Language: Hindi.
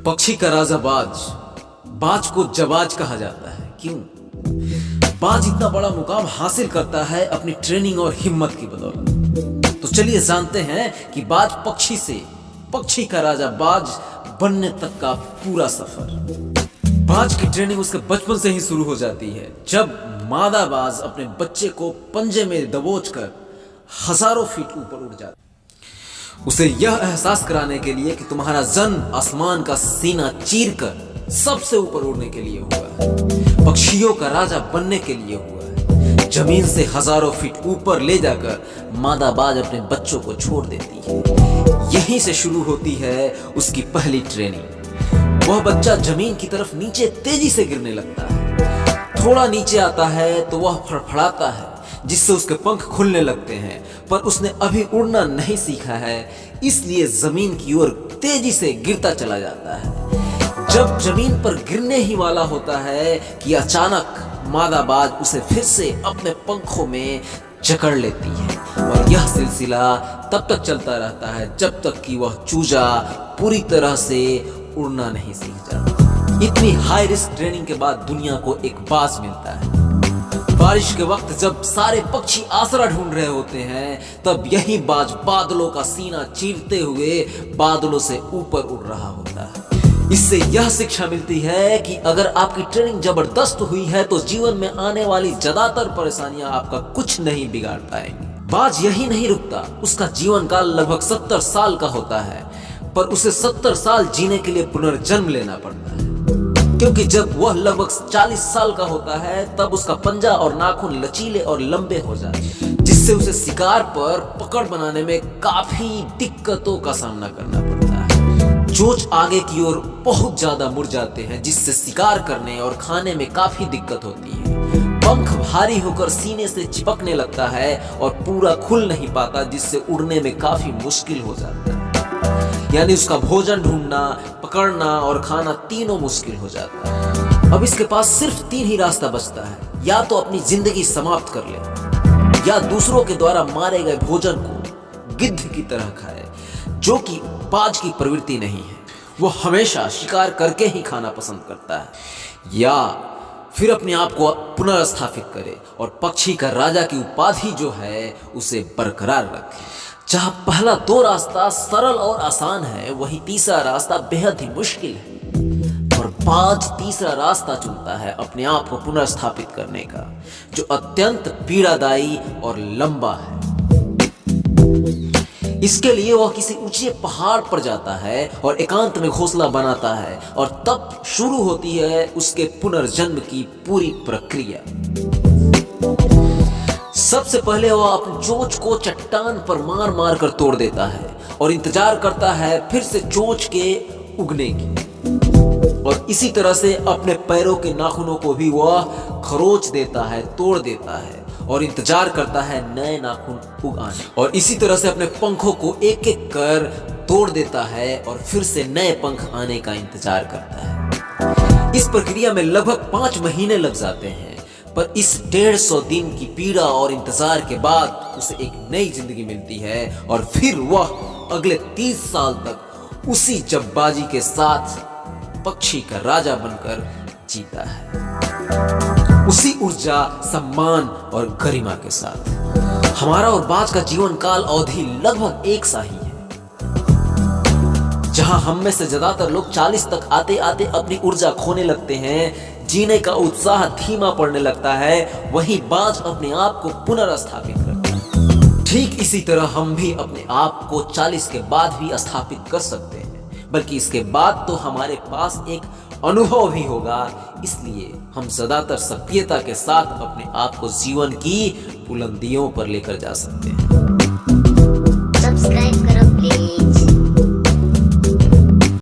पक्षी का राजा बाज, बाज को जबाज कहा जाता है। क्यों? बाज इतना बड़ा मुकाम हासिल करता है अपनी ट्रेनिंग और हिम्मत की बदौलत। तो चलिए जानते हैं कि बाज पक्षी से पक्षी का राजा बाज बनने तक का पूरा सफर। बाज की ट्रेनिंग उसके बचपन से ही शुरू हो जाती है, जब मादा बाज अपने बच्चे को पंजे में दबोचकर हजारों फीट ऊपर उड़ जाता है, उसे यह एहसास कराने के लिए कि तुम्हारा जन्म आसमान का सीना चीरकर सबसे ऊपर उड़ने के लिए हुआ है, पक्षियों का राजा बनने के लिए हुआ है। जमीन से हजारों फीट ऊपर ले जाकर मादा बाज अपने बच्चों को छोड़ देती है। यहीं से शुरू होती है उसकी पहली ट्रेनिंग। वह बच्चा जमीन की तरफ नीचे तेजी से गिरने लगता है। थोड़ा नीचे आता है तो वह फड़फड़ाता है, जिससे उसके पंख खुलने लगते हैं, पर उसने अभी उड़ना नहीं सीखा है, इसलिए जमीन की ओर तेजी से गिरता चला जाता है। जब जमीन पर गिरने ही वाला होता है कि अचानक मादा बाज उसे फिर से अपने पंखों में जकड़ लेती है, और यह सिलसिला तब तक चलता रहता है जब तक कि वह चूजा पूरी तरह से उड़ना नहीं सीख जाता। इतनी हाई रिस्क ट्रेनिंग के बाद दुनिया को एक बाज मिलता है। बारिश के वक्त जब सारे पक्षी आसरा ढूंढ रहे होते हैं, तब यही बाज बादलों का सीना चीरते हुए बादलों से ऊपर उड़ रहा होता है। इससे यह शिक्षा मिलती है कि अगर आपकी ट्रेनिंग जबरदस्त हुई है तो जीवन में आने वाली ज्यादातर परेशानियां आपका कुछ नहीं बिगाड़ पाएंगी। बाज यही नहीं रुकता, उसका जीवन काल लगभग 70 साल का होता है, पर उसे 70 साल जीने के लिए पुनर्जन्म लेना पड़ता है, क्योंकि जब वह लगभग 40 साल का होता है तब उसका पंजा और नाखून लचीले और लंबे हो जाते हैं, जिससे उसे शिकार पर पकड़ बनाने में काफी दिक्कतों का सामना करना पड़ता है। चोंच आगे की ओर बहुत ज्यादा मुड़ जाते हैं, जिससे शिकार करने और खाने में काफी दिक्कत होती है। पंख भारी होकर सीने से चिपकने लगता है और पूरा खुल नहीं पाता, जिससे उड़ने में काफी मुश्किल हो जाता है। यानी उसका भोजन ढूंढना, पकड़ना और खाना तीनों मुश्किल हो जाता है। अब इसके पास सिर्फ 3 ही रास्ता बचता है, या तो अपनी जिंदगी समाप्त कर ले, या दूसरों के द्वारा मारे गए भोजन को गिद्ध की तरह खाए, जो कि बाज की प्रवृत्ति नहीं है। वो हमेशा शिकार करके ही खाना पसंद करता है, या फिर अपने आप को पुनर्स्थापित करे और पक्षी का राजा की उपाधि जो है उसे बरकरार रखे। जहाँ पहला 2 रास्ता सरल और आसान है, वही तीसरा रास्ता बेहद ही मुश्किल है। और बाज तीसरा रास्ता चुनता है अपने आप को पुनर्स्थापित करने का, जो अत्यंत पीड़ादायी और लंबा है। इसके लिए वह किसी ऊंचे पहाड़ पर जाता है और एकांत में घोंसला बनाता है, और तब शुरू होती है उसके पुनर्जन्म की पूरी प्रक्रिया। सबसे पहले वह अपनी चोंच को चट्टान पर मार मार कर तोड़ देता है और इंतजार करता है फिर से चोंच के उगने की, और इसी तरह से अपने पैरों के नाखूनों को भी वह खरोच देता है, तोड़ देता है, और इंतजार करता है नए नाखून उग आने, और इसी तरह से अपने पंखों को एक एक कर तोड़ देता है और फिर से नए पंख आने का इंतजार करता है। इस प्रक्रिया में लगभग 5 महीने लग जाते हैं, पर इस 150 दिन की पीड़ा और इंतजार के बाद उसे एक नई जिंदगी मिलती है, और फिर वह अगले 30 साल तक उसी जब्बाजी के साथ पक्षी का राजा बनकर जीता है, उसी ऊर्जा, सम्मान और गरिमा के साथ। हमारा और बाज का जीवन काल अवधि लगभग एक सा ही है। जहां हम में से ज्यादातर लोग 40 तक आते आते अपनी ऊर्जा खोने लगते हैं, जीने का उत्साह धीमा पड़ने लगता है, वही बाज अपने आप को पुनर्स्थापित करता है। ठीक इसी तरह हम भी अपने आप को 40 के बाद भी स्थापित कर सकते हैं, बल्कि इसके बाद तो हमारे पास एक अनुभव भी होगा। इसलिए हम ज्यादातर सक्रियता के साथ अपने आप को जीवन की बुलंदियों पर लेकर जा सकते हैं। सब्सक्राइब